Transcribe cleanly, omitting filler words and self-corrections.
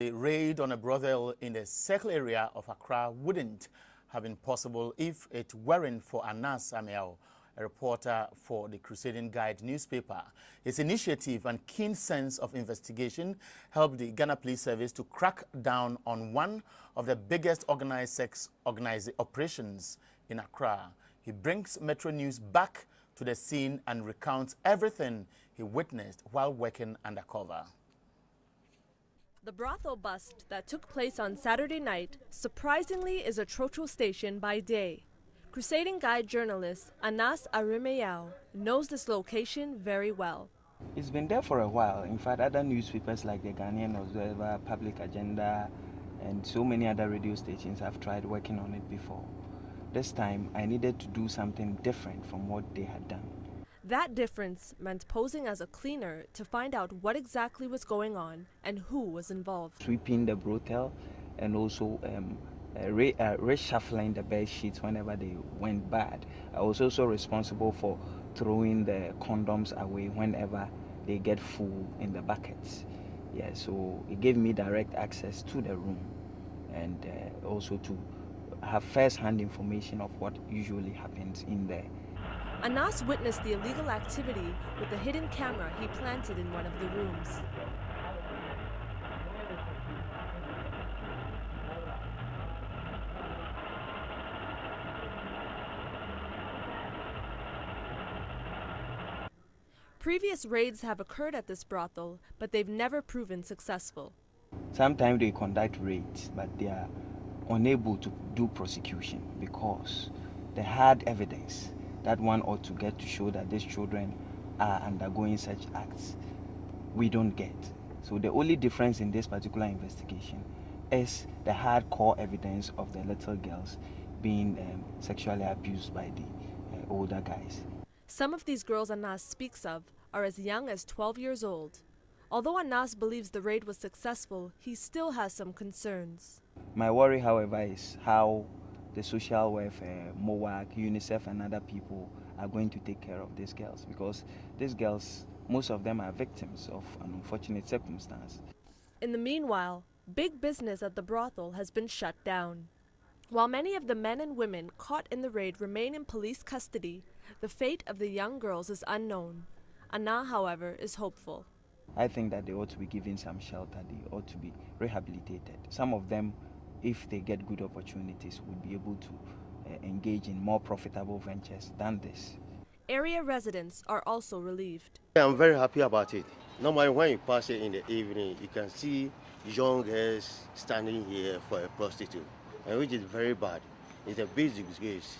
A raid on a brothel in the Circle area of Accra wouldn't have been possible if it weren't for Anas Amiao, a reporter for the Crusading Guide newspaper. His initiative and keen sense of investigation helped the Ghana Police Service to crack down on one of the biggest organized sex operations in Accra. He brings Metro News back to the scene and recounts everything he witnessed while working undercover. The brothel bust that took place on Saturday night surprisingly is a Trotro station by day. Crusading Guide journalist Anas Amiao knows this location very well. It's been there for a while. In fact, other newspapers like the Ghanaian Observer, Public Agenda, and so many other radio stations have tried working on it before. This time, I needed to do something different from what they had done. That difference meant posing as a cleaner to find out what exactly was going on and who was involved. Sweeping the brothel and also reshuffling the bed sheets whenever they went bad. I was also responsible for throwing the condoms away whenever they get full in the buckets. Yeah, so it gave me direct access to the room and also to have first-hand information of what usually happens in there. Anas witnessed the illegal activity with a hidden camera he planted in one of the rooms. Previous raids have occurred at this brothel, but they've never proven successful. Sometimes they conduct raids, but they are unable to do prosecution because they had evidence that one ought to get to show that these children are undergoing such acts. We don't get. So the only difference in this particular investigation is the hardcore evidence of the little girls being sexually abused by the older guys. Some of these girls Anas speaks of are as young as 12 years old. Although Anas believes the raid was successful, he still has some concerns. My worry, however, is how the social welfare, MOAC, UNICEF and other people are going to take care of these girls, because these girls, most of them are victims of an unfortunate circumstance. In the meanwhile, big business at the brothel has been shut down. While many of the men and women caught in the raid remain in police custody, the fate of the young girls is unknown. Anna, however, is hopeful. I think that they ought to be given some shelter, they ought to be rehabilitated. Some of them, if they get good opportunities, would be able to engage in more profitable ventures than this. Area residents are also relieved. I'm very happy about it. Normally when you pass it in the evening, you can see young girls standing here for a prostitute, and which is very bad. It's a big disgrace.